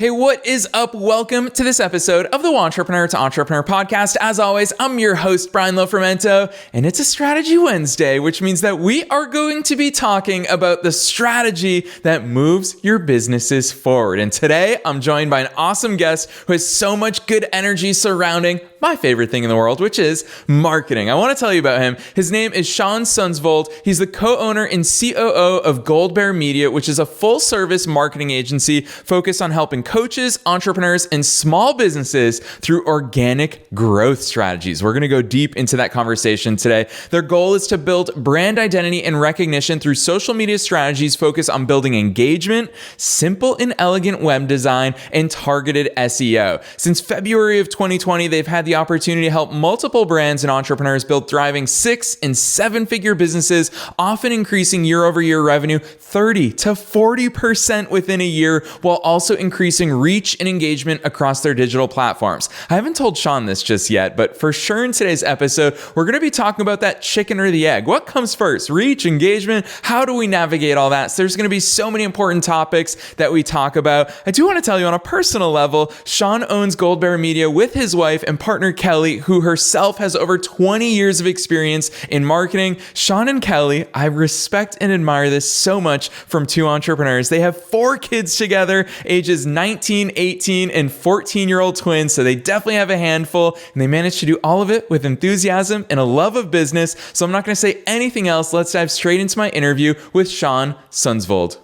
Hey, what is up? Welcome to this episode of the Entrepreneur to Entrepreneur podcast. As always, I'm your host, Brian Lofermento, and it's a Strategy Wednesday, which means that we are going to be talking about the strategy that moves your businesses forward. And today, I'm joined by an awesome guest who has so much good energy surrounding my favorite thing in the world, which is marketing. I want to tell you about him. His name is Shawn Sundsvold. He's the co-owner and COO of GoldBear Media, which is a full-service marketing agency focused on helping coaches, entrepreneurs, and small businesses through organic growth strategies. We're going to go deep into that conversation today. Their goal is to build brand identity and recognition through social media strategies focused on building engagement, simple and elegant web design, and targeted SEO. Since February of 2020, they've had the opportunity to help multiple brands and entrepreneurs build thriving 6- and 7-figure businesses, often increasing year-over-year revenue 30 to 40% within a year, while also increasing reach and engagement across their digital platforms. I haven't told Shawn this just yet, but for sure in today's episode, we're going to be talking about that chicken or the egg. What comes first? Reach, engagement? How do we navigate all that? So there's going to be so many important topics that we talk about. I do want to tell you on a personal level, Shawn owns GoldBear Media with his wife and partner Kelly, who herself has over 20 years of experience in marketing. Shawn and Kelly, I respect and admire this so much from two entrepreneurs. They have 4 kids together, ages 19, 18, and 14-year-old twins, so they definitely have a handful, and they managed to do all of it with enthusiasm and a love of business. So I'm not going to say anything else. Let's dive straight into my interview with Shawn Sundsvold.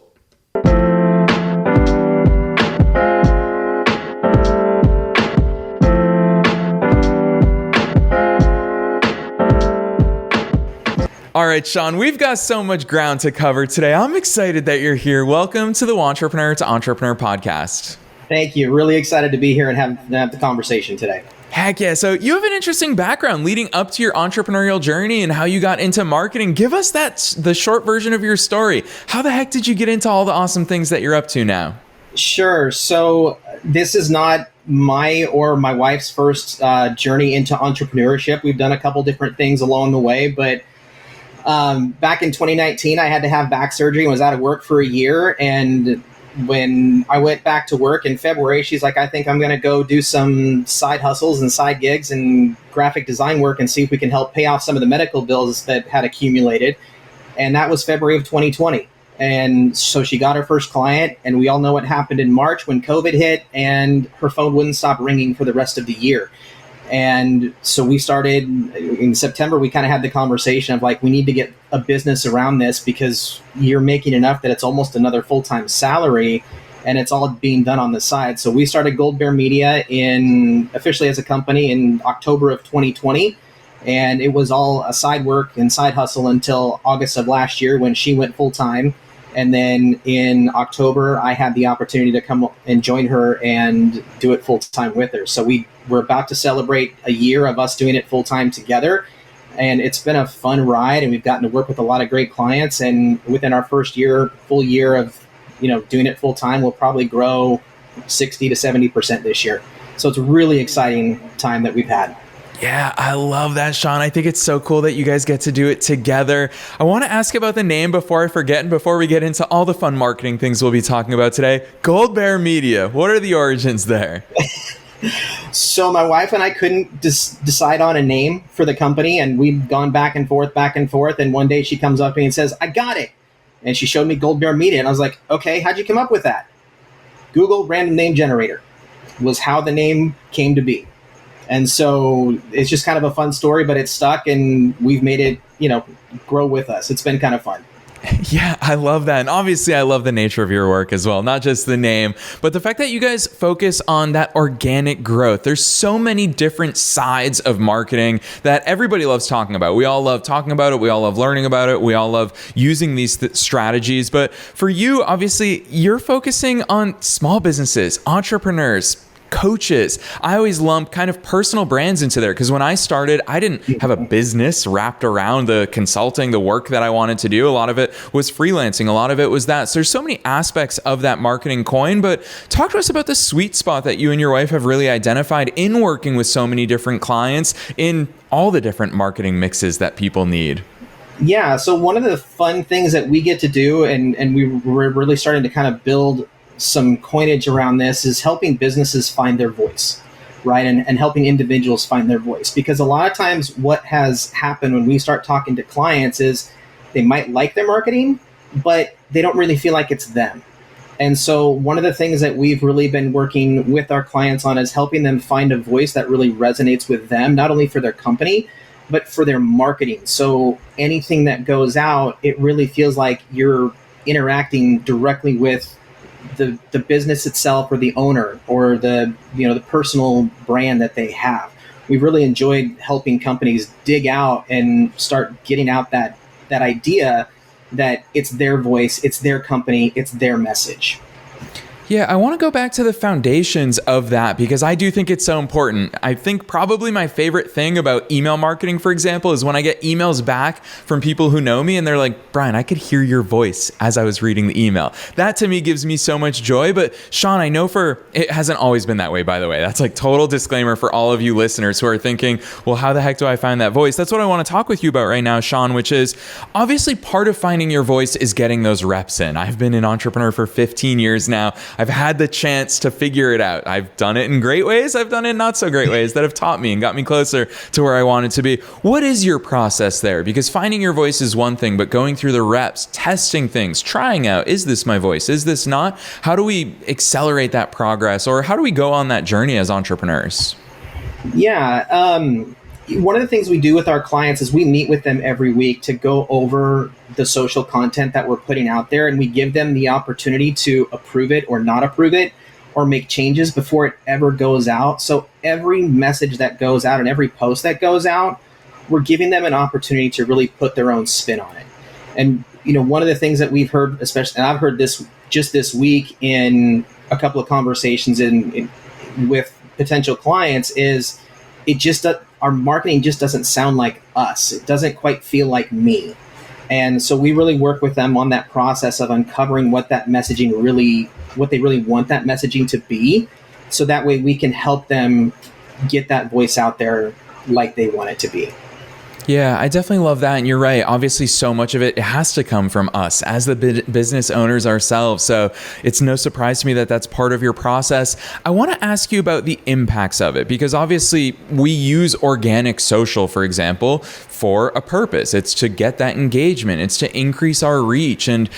All right, Shawn, we've got so much ground to cover today. I'm excited that you're here. Welcome to the Entrepreneur to Entrepreneur podcast. Thank you. Really excited to be here and have the conversation today. Heck yeah. So you have an interesting background leading up to your entrepreneurial journey and how you got into marketing. Give us the short version of your story. How the heck did you get into all the awesome things that you're up to now? Sure. So this is not my or my wife's first journey into entrepreneurship. We've done a couple different things along the way, but back in 2019, I had to have back surgery and was out of work for a year. And when I went back to work in February, she's like, I think I'm going to go do some side hustles and side gigs and graphic design work and see if we can help pay off some of the medical bills that had accumulated. And that was February of 2020. And so she got her first client, and we all know what happened in March when COVID hit and her phone wouldn't stop ringing for the rest of the year. And so we started in September, we kind of had the conversation of like, we need to get a business around this because you're making enough that it's almost another full-time salary and it's all being done on the side. So we started GoldBear Media officially as a company in October of 2020. And it was all a side work and side hustle until August of last year when she went full-time. And then in October, I had the opportunity to come and join her and do it full-time with her. So we're about to celebrate a year of us doing it full-time together. And it's been a fun ride, and we've gotten to work with a lot of great clients. And within our first full year of doing it full-time, we'll probably grow 60 to 70% this year. So it's a really exciting time that we've had. Yeah, I love that, Shawn. I think it's so cool that you guys get to do it together. I want to ask about the name before I forget and before we get into all the fun marketing things we'll be talking about today. GoldBear Media, what are the origins there? So my wife and I couldn't decide on a name for the company, and we'd gone back and forth. And one day she comes up to me and says, I got it. And she showed me GoldBear Media. And I was like, okay, how'd you come up with that? Google random name generator was how the name came to be. And so it's just kind of a fun story, but it's stuck and we've made it, grow with us. It's been kind of fun. Yeah, I love that. And obviously I love the nature of your work as well, not just the name, but the fact that you guys focus on that organic growth. There's so many different sides of marketing that everybody loves talking about. We all love talking about it. We all love learning about it. We all love using these strategies. But for you, obviously, you're focusing on small businesses, entrepreneurs, coaches. I always lump kind of personal brands into there because when I started, I didn't have a business wrapped around the consulting, the work that I wanted to do. A lot of it was freelancing. A lot of it was that. So there's so many aspects of that marketing coin, but talk to us about the sweet spot that you and your wife have really identified in working with so many different clients in all the different marketing mixes that people need. Yeah. So one of the fun things that we get to do, and we're really starting to kind of build some coinage around this is helping businesses find their voice, right? And helping individuals find their voice. Because a lot of times what has happened when we start talking to clients is they might like their marketing, but they don't really feel like it's them. And so one of the things that we've really been working with our clients on is helping them find a voice that really resonates with them, not only for their company, but for their marketing. So anything that goes out, it really feels like you're interacting directly with the business itself or the owner or the personal brand that they have. We've really enjoyed helping companies dig out and start getting out that idea that it's their voice, it's their company, it's their message. Yeah, I want to go back to the foundations of that because I do think it's so important. I think probably my favorite thing about email marketing, for example, is when I get emails back from people who know me and they're like, Brian, I could hear your voice as I was reading the email. That to me gives me so much joy. But Shawn, I know it hasn't always been that way, by the way. That's like total disclaimer for all of you listeners who are thinking, well, how the heck do I find that voice? That's what I want to talk with you about right now, Shawn, which is obviously part of finding your voice is getting those reps in. I've been an entrepreneur for 15 years now. I've had the chance to figure it out. I've done it in great ways. I've done it in not so great ways that have taught me and got me closer to where I wanted to be. What is your process there? Because finding your voice is one thing, but going through the reps, testing things, trying out, is this my voice? Is this not? How do we accelerate that progress, or how do we go on that journey as entrepreneurs? Yeah. One of the things we do with our clients is we meet with them every week to go over the social content that we're putting out there, and we give them the opportunity to approve it or not approve it or make changes before it ever goes out. So every message that goes out and every post that goes out, we're giving them an opportunity to really put their own spin on it. And one of the things that we've heard, especially, and I've heard this just this week in a couple of conversations with potential clients, is our marketing just doesn't sound like us. It doesn't quite feel like me. And so we really work with them on that process of uncovering what they really want that messaging to be. So that way we can help them get that voice out there like they want it to be. Yeah, I definitely love that. And you're right. Obviously, so much of it has to come from us as the business owners ourselves. So it's no surprise to me that that's part of your process. I want to ask you about the impacts of it, because obviously we use organic social, for example, for a purpose. It's to get that engagement. It's to increase our reach. And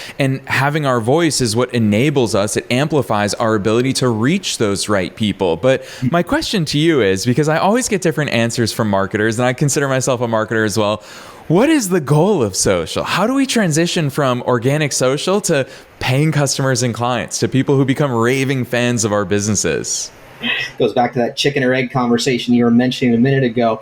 having our voice is what enables us. It amplifies our ability to reach those right people. But my question to you is, because I always get different answers from marketers, and I consider myself a marketer as well. What is the goal of social? How do we transition from organic social to paying customers and clients, to people who become raving fans of our businesses? Goes back to that chicken or egg conversation you were mentioning a minute ago.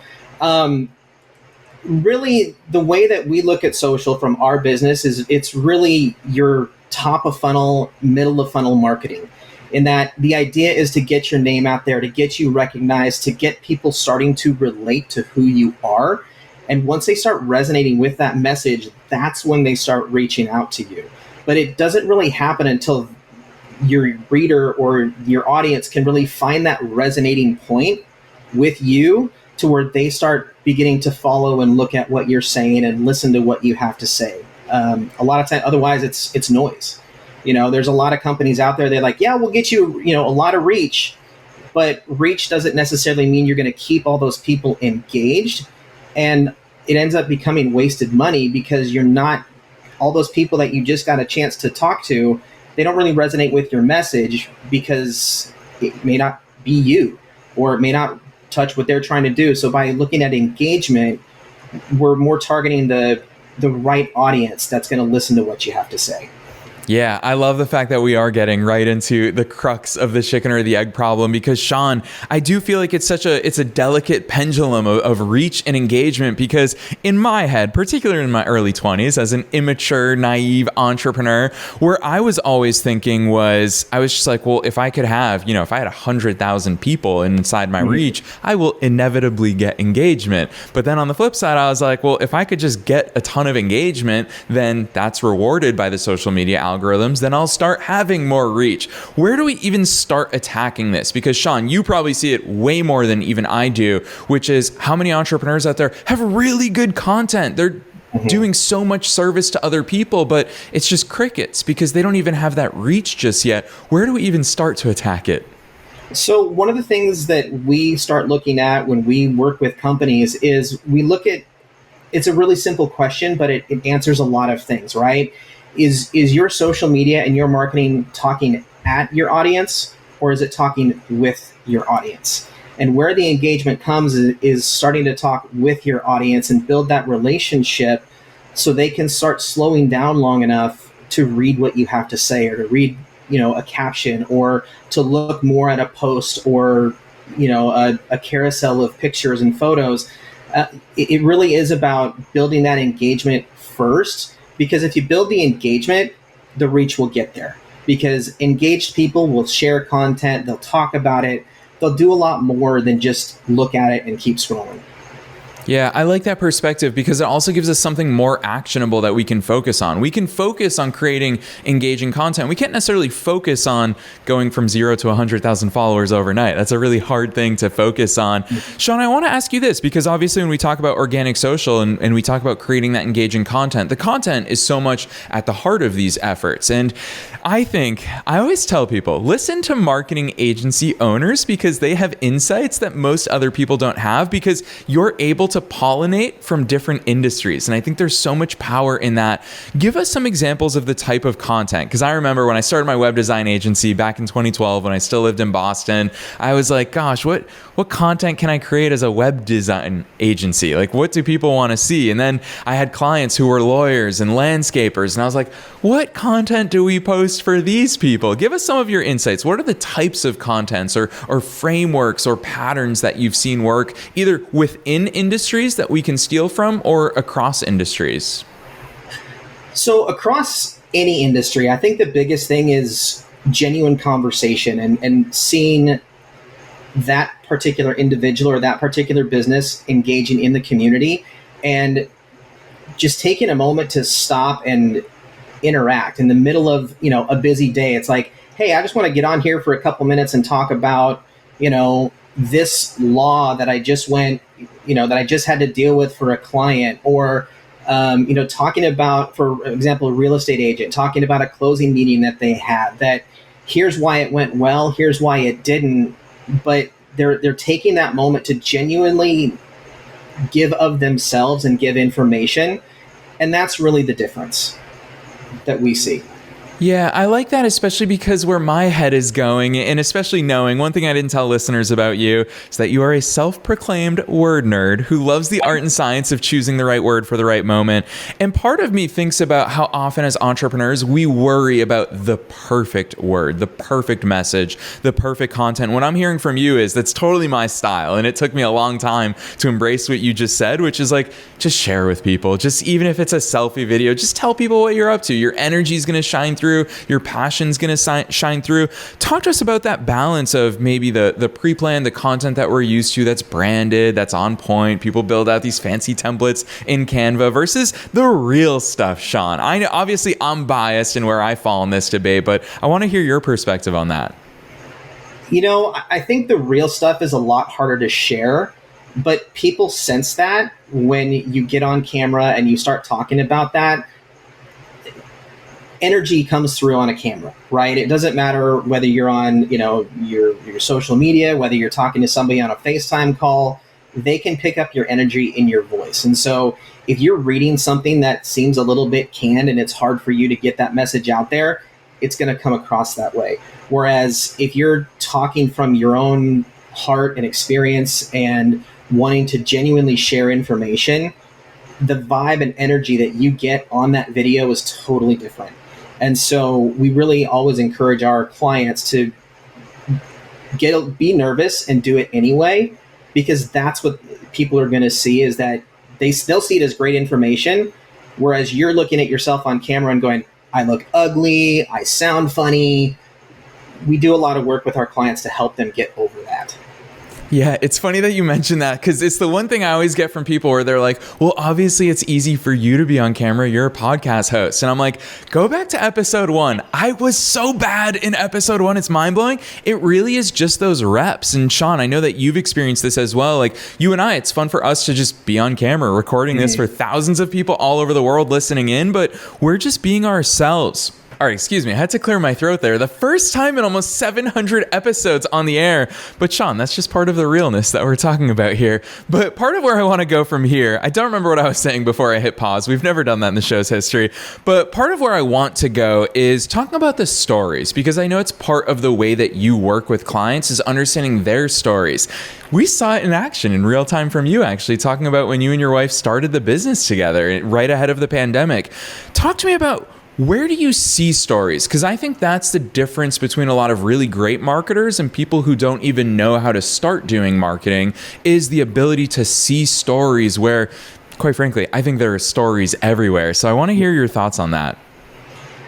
Really, the way that we look at social from our business is it's really your top of funnel, middle of funnel marketing. In that the idea is to get your name out there, to get you recognized, to get people starting to relate to who you are. And once they start resonating with that message, that's when they start reaching out to you. But it doesn't really happen until your reader or your audience can really find that resonating point with you to where they start beginning to follow and look at what you're saying and listen to what you have to say. A lot of time, otherwise it's noise. There's a lot of companies out there. They're like, yeah, we'll get you, a lot of reach, but reach doesn't necessarily mean you're going to keep all those people engaged. And it ends up becoming wasted money because you're not, all those people that you just got a chance to talk to, they don't really resonate with your message because it may not be you, or it may not touch what they're trying to do. So by looking at engagement, we're more targeting the right audience that's going to listen to what you have to say. Yeah, I love the fact that we are getting right into the crux of the chicken or the egg problem, because Shawn, I do feel like it's a delicate pendulum of reach and engagement, because in my head, particularly in my early 20s as an immature, naive entrepreneur, where I was always thinking was, I was just like, well, if I could have, if I had 100,000 people inside my reach, I will inevitably get engagement. But then on the flip side, I was like, well, if I could just get a ton of engagement, then that's rewarded by the social media algorithm. Then I'll start having more reach. Where do we even start attacking this? Because Shawn, you probably see it way more than even I do, which is how many entrepreneurs out there have really good content. They're doing so much service to other people, but it's just crickets because they don't even have that reach just yet. Where do we even start to attack it? So one of the things that we start looking at when we work with companies is we look at, it's a really simple question, but it answers a lot of things, right? Is your social media and your marketing talking at your audience, or is it talking with your audience? And where the engagement comes is starting to talk with your audience and build that relationship so they can start slowing down long enough to read what you have to say, or to read, a caption, or to look more at a post, or, a carousel of pictures and photos. It really is about building that engagement first, because if you build the engagement, the reach will get there. Because engaged people will share content, they'll talk about it, they'll do a lot more than just look at it and keep scrolling. Yeah, I like that perspective because it also gives us something more actionable that we can focus on. We can focus on creating engaging content. We can't necessarily focus on going from 0 to 100,000 followers overnight. That's a really hard thing to focus on. Shawn, I want to ask you this, because obviously when we talk about organic social and we talk about creating that engaging content, the content is so much at the heart of these efforts. And I always tell people, listen to marketing agency owners because they have insights that most other people don't have, because you're able to pollinate from different industries. And I think there's so much power in that. Give us some examples of the type of content. Because I remember when I started my web design agency back in 2012, when I still lived in Boston, I was like, gosh, what content can I create as a web design agency? Like, what do people want to see? And then I had clients who were lawyers and landscapers. And I was like, what content do we post for these people? Give us some of your insights. What are the types of contents or frameworks or patterns that you've seen work either within industries that we can steal from or across industries? So across any industry, I think the biggest thing is genuine conversation and seeing that particular individual or that particular business engaging in the community, and just taking a moment to stop and interact in the middle of, a busy day. It's like, hey, I just want to get on here for a couple minutes and talk about, this law that I just had to deal with for a client, or, talking about, for example, a real estate agent, talking about a closing meeting that they had, that here's why it went well, here's why it didn't, but they're taking that moment to genuinely give of themselves and give information. And that's really the difference that we see. Yeah, I like that, especially because where my head is going, and especially knowing one thing I didn't tell listeners about you is that you are a self-proclaimed word nerd who loves the art and science of choosing the right word for the right moment. And part of me thinks about how often as entrepreneurs, we worry about the perfect word, the perfect message, the perfect content. What I'm hearing from you is that's totally my style. And it took me a long time to embrace what you just said, which is like, just share with people. Just even if it's a selfie video, just tell people what you're up to. Your energy is going to shine through. Your passion's going to shine through. Talk to us about that balance of maybe the pre-planned, the content that we're used to that's branded, that's on point. People build out these fancy templates in Canva versus the real stuff, Shawn. I know, obviously, I'm biased in where I fall in this debate, but I want to hear your perspective on that. I think the real stuff is a lot harder to share, but people sense that when you get on camera and you start talking about that. Energy comes through on a camera, right? It doesn't matter whether you're on, your social media, whether you're talking to somebody on a FaceTime call, they can pick up your energy in your voice. And so if you're reading something that seems a little bit canned and it's hard for you to get that message out there, it's going to come across that way. Whereas if you're talking from your own heart and experience and wanting to genuinely share information, the vibe and energy that you get on that video is totally different. And so we really always encourage our clients to be nervous and do it anyway, because that's what people are going to see, is that they'll see it as great information. Whereas you're looking at yourself on camera and going, I look ugly, I sound funny. We do a lot of work with our clients to help them get over that. Yeah, it's funny that you mentioned that because it's the one thing I always get from people where they're like, well, obviously it's easy for you to be on camera. You're a podcast host. And I'm like, go back to episode 1. I was so bad in episode 1. It's mind blowing. It really is just those reps. And Shawn, I know that you've experienced this as well. Like you and I, it's fun for us to just be on camera recording this for thousands of people all over the world listening in, but we're just being ourselves. All right, excuse me. I had to clear my throat there. The first time in almost 700 episodes on the air. But Shawn, that's just part of the realness that we're talking about here. But part of where I want to go from here, I don't remember what I was saying before I hit pause. We've never done that in the show's history. But part of where I want to go is talking about the stories, because I know it's part of the way that you work with clients is understanding their stories. We saw it in action in real time from you, actually, talking about when you and your wife started the business together right ahead of the pandemic. Talk to me about where do you see stories? Because I think that's the difference between a lot of really great marketers and people who don't even know how to start doing marketing is the ability to see stories where, quite frankly, I think there are stories everywhere. So I want to hear your thoughts on that.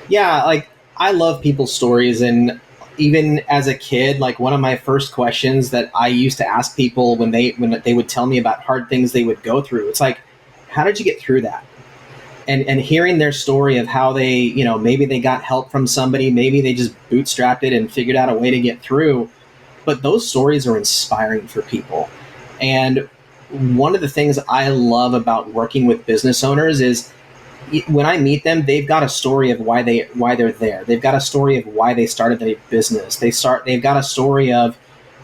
Yeah, like I love people's stories. And even as a kid, like one of my first questions that I used to ask people when they would tell me about hard things they would go through, it's like, how did you get through that? And hearing their story of how they, you know, maybe they got help from somebody, maybe they just bootstrapped it and figured out a way to get through. But those stories are inspiring for people. And one of the things I love about working with business owners is when I meet them, they've got a story of why they're there. They've got a story of why they started their business. They've got a story of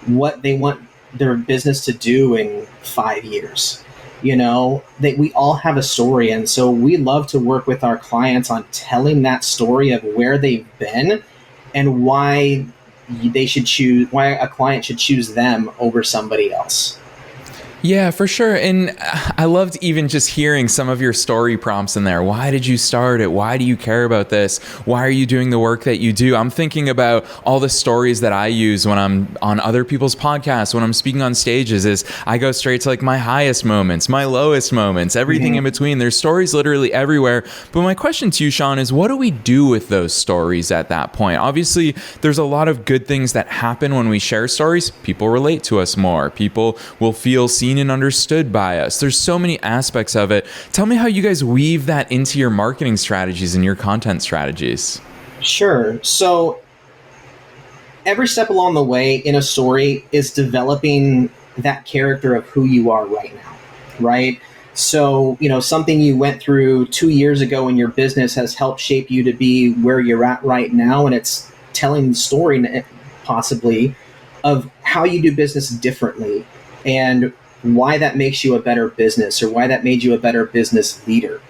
what they want their business to do in 5 years. You know, that we all have a story. And so we love to work with our clients on telling that story of where they've been and why a client should choose them over somebody else. Yeah, for sure. And I loved even just hearing some of your story prompts in there. Why did you start it? Why do you care about this? Why are you doing the work that you do? I'm thinking about all the stories that I use when I'm on other people's podcasts, when I'm speaking on stages, is I go straight to like my highest moments, my lowest moments, everything in between. There's stories literally everywhere. But my question to you, Shawn, is what do we do with those stories at that point? Obviously, there's a lot of good things that happen when we share stories. People relate to us more. People will feel seen and understood by us. There's so many aspects of it. Tell me how you guys weave that into your marketing strategies and your content strategies. Sure. So every step along the way in a story is developing that character of who you are right now, right? So, you know, something you went through 2 years ago in your business has helped shape you to be where you're at right now. And it's telling the story possibly of how you do business differently and why that makes you a better business or why that made you a better business leader,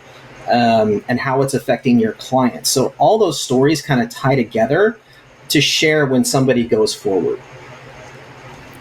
and how it's affecting your clients. So all those stories kind of tie together to share when somebody goes forward.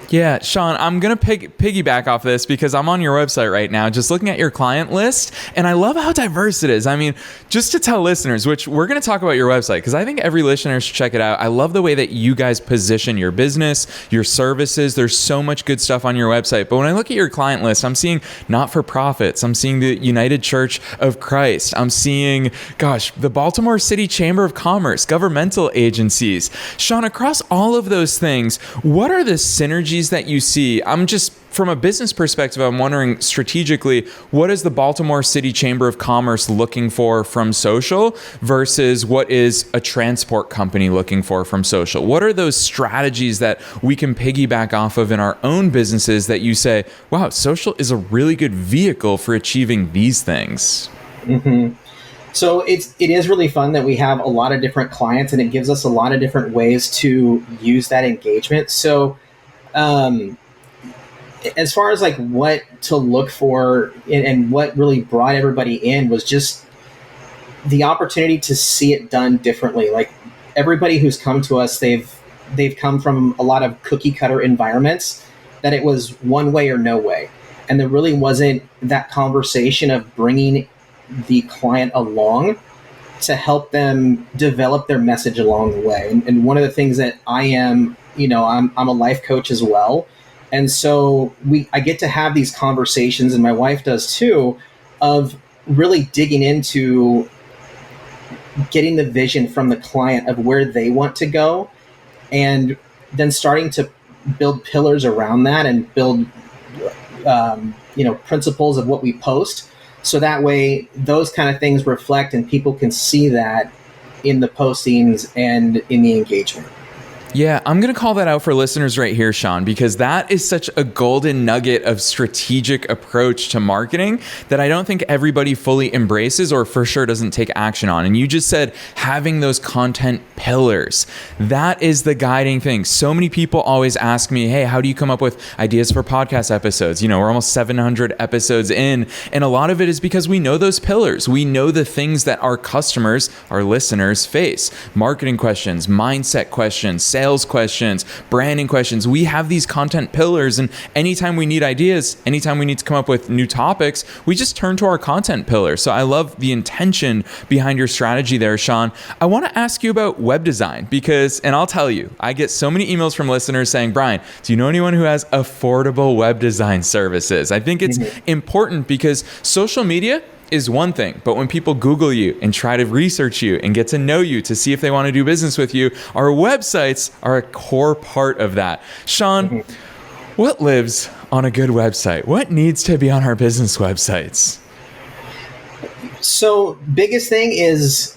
Yeah, Shawn, I'm going to piggyback off this because I'm on your website right now, just looking at your client list, and I love how diverse it is. I mean, just to tell listeners, which we're going to talk about your website because I think every listener should check it out. I love the way that you guys position your business, your services. There's so much good stuff on your website. But when I look at your client list, I'm seeing not-for-profits. I'm seeing the United Church of Christ. I'm seeing, the Baltimore City Chamber of Commerce, governmental agencies. Shawn, across all of those things, what are the synergies that you see? I'm just, from a business perspective, I'm wondering strategically, what is the Baltimore City Chamber of Commerce looking for from social versus what is a transport company looking for from social? What are those strategies that we can piggyback off of in our own businesses that you say, wow, social is a really good vehicle for achieving these things? Mm-hmm. So it is really fun that we have a lot of different clients and it gives us a lot of different ways to use that engagement. So as far as like what to look for and what really brought everybody in was just the opportunity to see it done differently. Like everybody who's come to us, they've come from a lot of cookie cutter environments that it was one way or no way. And there really wasn't that conversation of bringing the client along to help them develop their message along the way. And one of the things that I am, I'm a life coach as well. And so I get to have these conversations, and my wife does too, of really digging into getting the vision from the client of where they want to go, and then starting to build pillars around that and build, principles of what we post. So that way those kind of things reflect and people can see that in the postings and in the engagement. Yeah, I'm going to call that out for listeners right here, Shawn, because that is such a golden nugget of strategic approach to marketing that I don't think everybody fully embraces or for sure doesn't take action on. And you just said having those content pillars. That is the guiding thing. So many people always ask me, hey, how do you come up with ideas for podcast episodes? You know, we're almost 700 episodes in, and a lot of it is because we know those pillars. We know the things that our customers, our listeners face. Marketing questions, mindset questions, sales questions, branding questions. We have these content pillars, and anytime we need ideas, anytime we need to come up with new topics, we just turn to our content pillar. So I love the intention behind your strategy there, Shawn. I want to ask you about web design because, and I'll tell you, I get so many emails from listeners saying, Brian, do you know anyone who has affordable web design services? I think it's important because social media is one thing, but when people Google you and try to research you and get to know you to see if they want to do business with you, our websites are a core part of that. Shawn, what lives on a good website? What needs to be on our business websites? So biggest thing is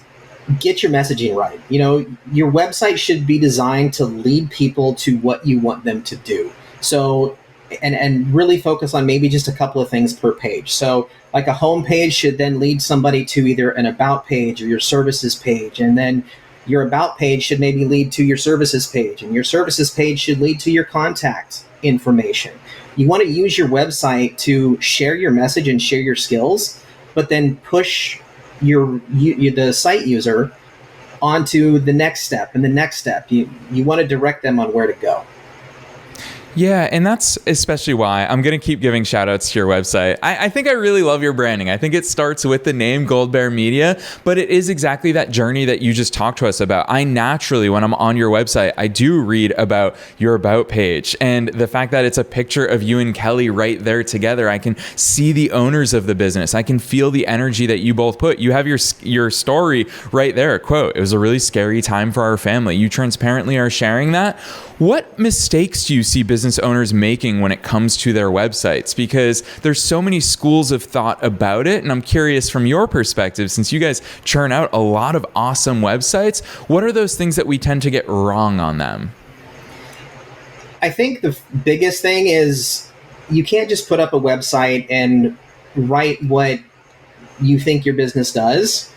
get your messaging right. You know, your website should be designed to lead people to what you want them to do. So, and really focus on maybe just a couple of things per page. So like a home page should then lead somebody to either an about page or your services page. And then your about page should maybe lead to your services page. And your services page should lead to your contact information. You want to use your website to share your message and share your skills, but then push the site user onto the next step and the next step. You want to direct them on where to go. Yeah, and that's especially why I'm going to keep giving shout outs to your website. I think I really love your branding. I think it starts with the name GoldBear Media, but it is exactly that journey that you just talked to us about. I naturally, when I'm on your website, I do read about your about page and the fact that it's a picture of you and Kelly right there together. I can see the owners of the business. I can feel the energy that you both put. You have your story right there. Quote, it was a really scary time for our family. You transparently are sharing that. What mistakes do you see business owners making when it comes to their websites? Because there's so many schools of thought about it. And I'm curious from your perspective, since you guys churn out a lot of awesome websites, what are those things that we tend to get wrong on them? I think the biggest thing is you can't just put up a website and write what you think your business does.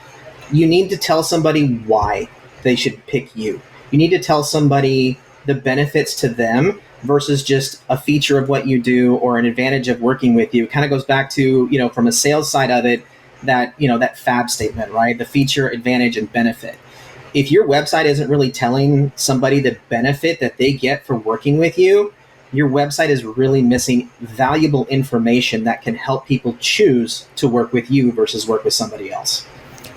You need to tell somebody why they should pick you. You need to tell somebody the benefits to them versus just a feature of what you do or an advantage of working with you. It kind of goes back to, from a sales side of it, that FAB statement, right? The feature, advantage, and benefit. If your website isn't really telling somebody the benefit that they get for working with you, your website is really missing valuable information that can help people choose to work with you versus work with somebody else.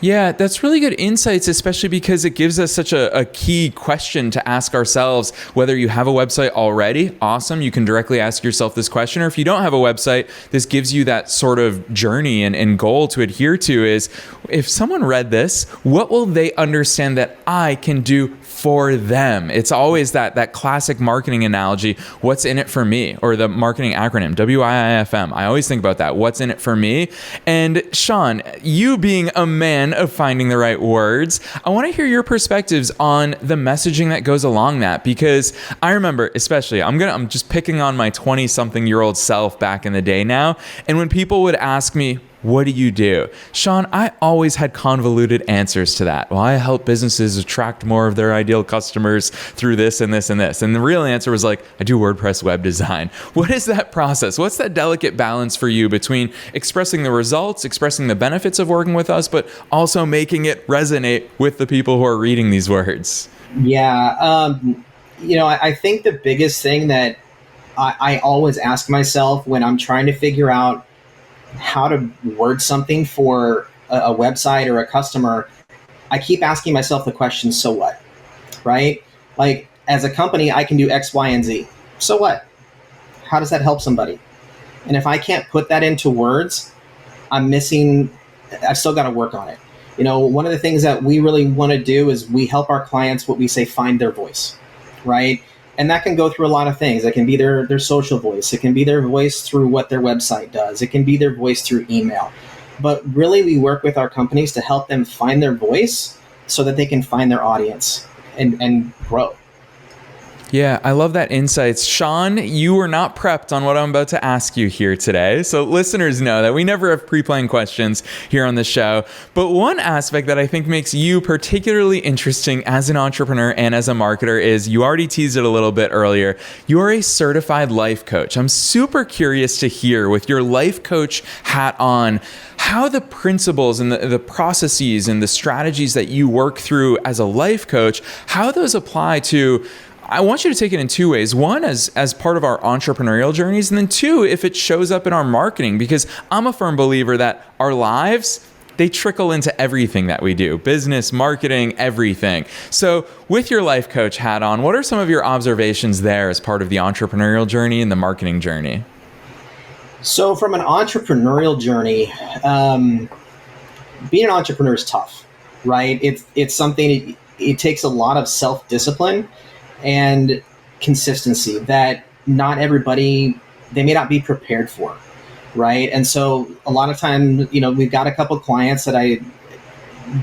Yeah, that's really good insights, especially because it gives us such a key question to ask ourselves. Whether you have a website already, awesome, you can directly ask yourself this question. Or if you don't have a website, this gives you that sort of journey and goal to adhere to is, if someone read this, what will they understand that I can do for them? It's always that classic marketing analogy, what's in it for me? Or the marketing acronym, WIIFM. I always think about that, what's in it for me? And Shawn, you being a man of finding the right words, I want to hear your perspectives on the messaging that goes along that, because I remember, especially, I'm just picking on my 20-something-year-old self back in the day now, and when people would ask me, what do you do? Shawn, I always had convoluted answers to that. Well, I help businesses attract more of their ideal customers through this and this and this. And the real answer was like, I do WordPress web design. What is that process? What's that delicate balance for you between expressing the results, expressing the benefits of working with us, but also making it resonate with the people who are reading these words? Yeah. I think the biggest thing that I always ask myself when I'm trying to figure out how to word something for a website or a customer, I keep asking myself the question, so what? Right? Like, as a company, I can do X, Y, and Z. So what? How does that help somebody? And if I can't put that into words, I've still got to work on it. One of the things that we really want to do is we help our clients, what we say, find their voice, right? And that can go through a lot of things. It can be their social voice. It can be their voice through what their website does. It can be their voice through email. But really, we work with our companies to help them find their voice so that they can find their audience and grow. Yeah, I love that insights. Shawn, you were not prepped on what I'm about to ask you here today. So listeners know that we never have pre-planned questions here on the show. But one aspect that I think makes you particularly interesting as an entrepreneur and as a marketer is, you already teased it a little bit earlier, you are a certified life coach. I'm super curious to hear, with your life coach hat on, how the principles and the processes and the strategies that you work through as a life coach, how those apply to, I want you to take it in two ways. One, as part of our entrepreneurial journeys, and then two, if it shows up in our marketing, because I'm a firm believer that our lives, they trickle into everything that we do, business, marketing, everything. So with your life coach hat on, what are some of your observations there as part of the entrepreneurial journey and the marketing journey? So from an entrepreneurial journey, being an entrepreneur is tough, right? It's something, it takes a lot of self-discipline and consistency that not everybody, they may not be prepared for, right? And so a lot of time, we've got a couple clients that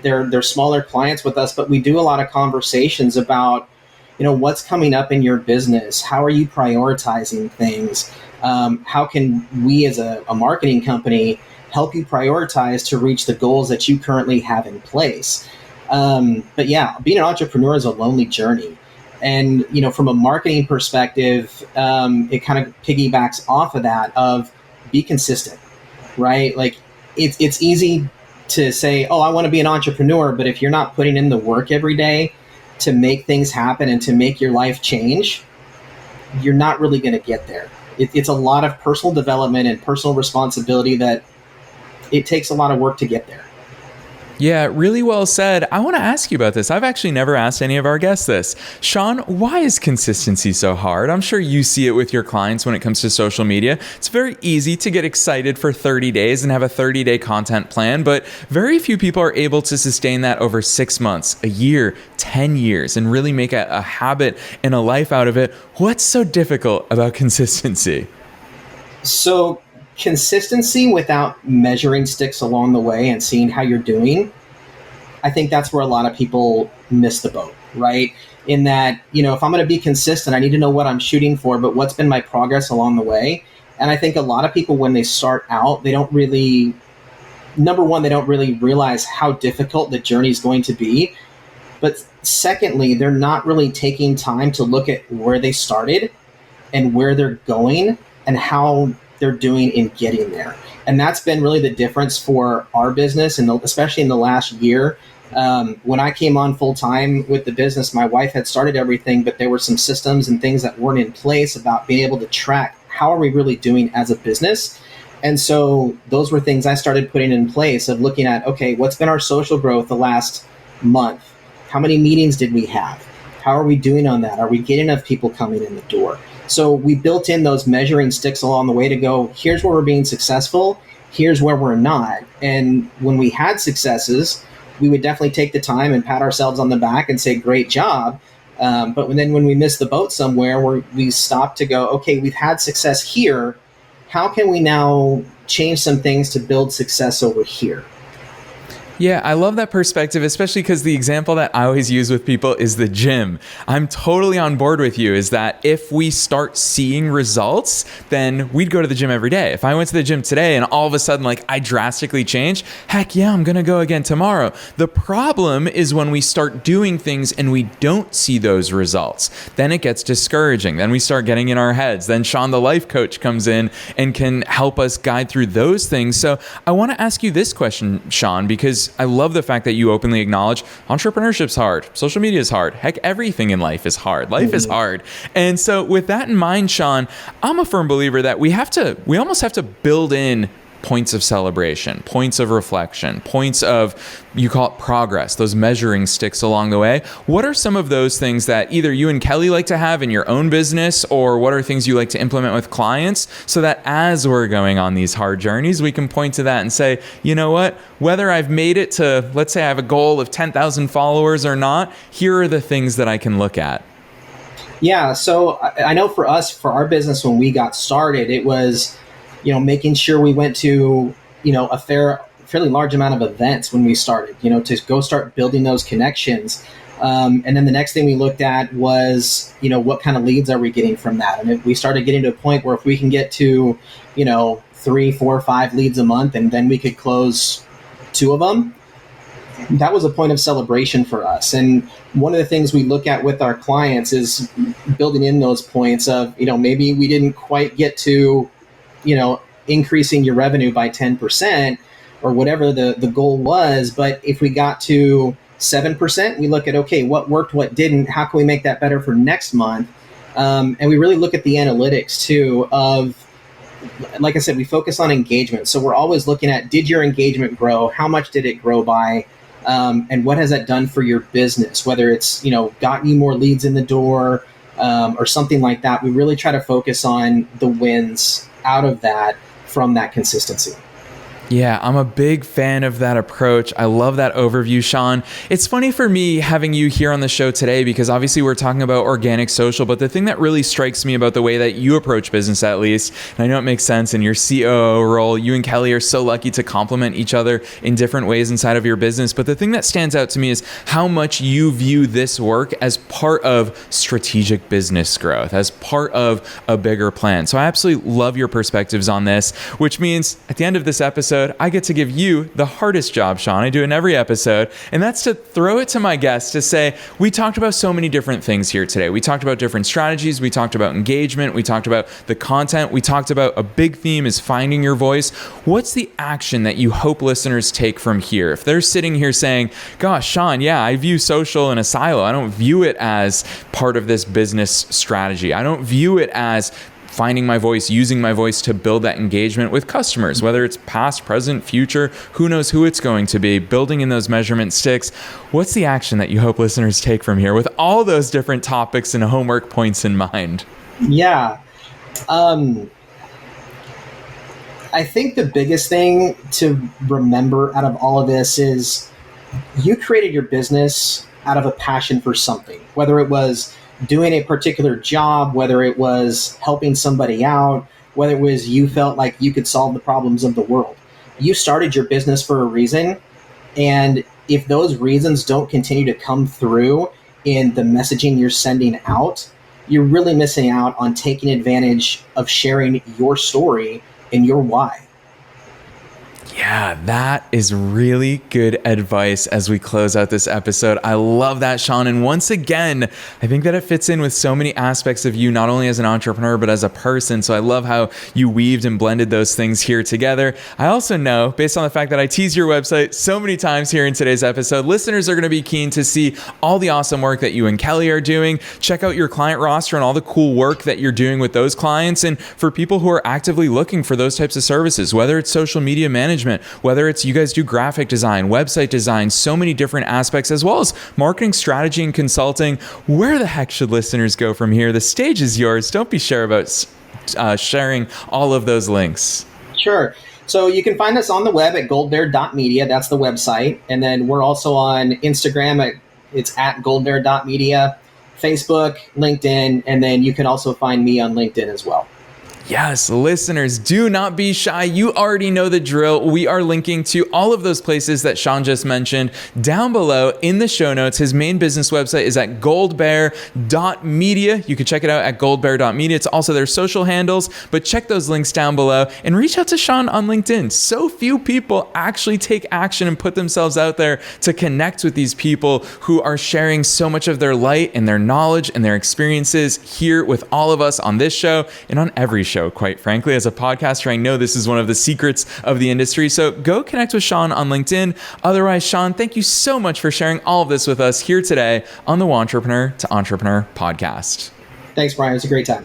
they're smaller clients with us, but we do a lot of conversations about, what's coming up in your business? How are you prioritizing things? How can we as a marketing company help you prioritize to reach the goals that you currently have in place? But yeah, being an entrepreneur is a lonely journey. And, from a marketing perspective, it kind of piggybacks off of that, of be consistent, right? Like it's easy to say, oh, I want to be an entrepreneur. But if you're not putting in the work every day to make things happen and to make your life change, you're not really going to get there. It's a lot of personal development and personal responsibility that it takes a lot of work to get there. Yeah, really well said. I want to ask you about this. I've actually never asked any of our guests this. Shawn, why is consistency so hard? I'm sure you see it with your clients when it comes to social media. It's very easy to get excited for 30 days and have a 30-day content plan, but very few people are able to sustain that over 6 months, a year, 10 years, and really make a habit and a life out of it. What's so difficult about consistency? So consistency without measuring sticks along the way and seeing how you're doing, I think that's where a lot of people miss the boat, right? In that, if I'm going to be consistent, I need to know what I'm shooting for, but what's been my progress along the way? And I think a lot of people, when they start out, they don't really realize how difficult the journey is going to be. But secondly, they're not really taking time to look at where they started and where they're going and how they're doing in getting there. And that's been really the difference for our business, and especially in the last year. When I came on full time with the business, my wife had started everything, but there were some systems and things that weren't in place about being able to track how are we really doing as a business. And so those were things I started putting in place, of looking at, okay, what's been our social growth the last month? How many meetings did we have? How are we doing on that? Are we getting enough people coming in the door? So we built in those measuring sticks along the way to go, here's where we're being successful, here's where we're not. And when we had successes, we would definitely take the time and pat ourselves on the back and say, great job. But when we missed the boat somewhere, we stopped to go, okay, we've had success here. How can we now change some things to build success over here? Yeah, I love that perspective, especially because the example that I always use with people is the gym. I'm totally on board with you, is that if we start seeing results, then we'd go to the gym every day. If I went to the gym today and all of a sudden, I drastically change, heck yeah, I'm going to go again tomorrow. The problem is when we start doing things and we don't see those results, then it gets discouraging. Then we start getting in our heads. Then Shawn, the life coach, comes in and can help us guide through those things. So I want to ask you this question, Shawn, because I love the fact that you openly acknowledge entrepreneurship's hard, social media is hard, heck, everything in life is hard. Life is hard. And so with that in mind, Shawn, I'm a firm believer that we almost have to build in points of celebration, points of reflection, points of, you call it progress, those measuring sticks along the way. What are some of those things that either you and Kelly like to have in your own business, or what are things you like to implement with clients, so that as we're going on these hard journeys, we can point to that and say, you know what, whether I've made it to, let's say I have a goal of 10,000 followers or not, here are the things that I can look at. Yeah, so I know for us, for our business, when we got started, it was, making sure we went to, a fairly large amount of events when we started, to go start building those connections. And then the next thing we looked at was, what kind of leads are we getting from that? And if we started getting to a point where if we can get to, 3, 4, 5 leads a month, and then we could close 2 of them, that was a point of celebration for us. And one of the things we look at with our clients is building in those points of, maybe we didn't quite get to, increasing your revenue by 10% or whatever the goal was. But if we got to 7%, we look at, okay, what worked, what didn't, how can we make that better for next month? And we really look at the analytics too of, like I said, we focus on engagement. So we're always looking at, did your engagement grow? How much did it grow by? And what has that done for your business? Whether it's, gotten you more leads in the door or something like that. We really try to focus on the wins out of that from that consistency. Yeah, I'm a big fan of that approach. I love that overview, Shawn. It's funny for me having you here on the show today because obviously we're talking about organic social, but the thing that really strikes me about the way that you approach business, at least, and I know it makes sense in your COO role, you and Kelly are so lucky to complement each other in different ways inside of your business. But the thing that stands out to me is how much you view this work as part of strategic business growth, as part of a bigger plan. So I absolutely love your perspectives on this, which means at the end of this episode, I get to give you the hardest job, Shawn. I do in every episode, and that's to throw it to my guests to say, we talked about so many different things here today. We talked about different strategies. We talked about engagement. We talked about the content. We talked about a big theme is finding your voice. What's the action that you hope listeners take from here? If they're sitting here saying, gosh, Shawn, yeah, I view social in a silo. I don't view it as part of this business strategy. I don't view it as finding my voice, using my voice to build that engagement with customers, whether it's past, present, future, who knows who it's going to be, building in those measurement sticks. What's the action that you hope listeners take from here with all those different topics and homework points in mind? Yeah. I think the biggest thing to remember out of all of this is you created your business out of a passion for something, whether it was doing a particular job, whether it was helping somebody out, whether it was you felt like you could solve the problems of the world. You started your business for a reason. And if those reasons don't continue to come through in the messaging you're sending out, you're really missing out on taking advantage of sharing your story and your why. Yeah, that is really good advice as we close out this episode. I love that, Shawn. And once again, I think that it fits in with so many aspects of you, not only as an entrepreneur, but as a person. So I love how you weaved and blended those things here together. I also know, based on the fact that I teased your website so many times here in today's episode, listeners are going to be keen to see all the awesome work that you and Kelly are doing. Check out your client roster and all the cool work that you're doing with those clients. And for people who are actively looking for those types of services, whether it's social media management, whether it's you guys do graphic design, website design, so many different aspects, as well as marketing strategy and consulting. Where the heck should listeners go from here? The stage is yours. Don't be shy about sharing all of those links. Sure. So you can find us on the web at goldbear.media. That's the website. And then we're also on Instagram. It's at goldbear.media, Facebook, LinkedIn, and then you can also find me on LinkedIn as well. Yes, listeners, do not be shy. You already know the drill. We are linking to all of those places that Shawn just mentioned down below in the show notes. His main business website is at goldbear.media. You can check it out at goldbear.media. It's also their social handles, but check those links down below and reach out to Shawn on LinkedIn. So few people actually take action and put themselves out there to connect with these people who are sharing so much of their light and their knowledge and their experiences here with all of us on this show and on every show, quite frankly. As a podcaster, I know this is one of the secrets of the industry. So go connect with Shawn on LinkedIn. Otherwise, Shawn, thank you so much for sharing all of this with us here today on the Entrepreneur to Entrepreneur podcast. Thanks, Brian. It was a great time.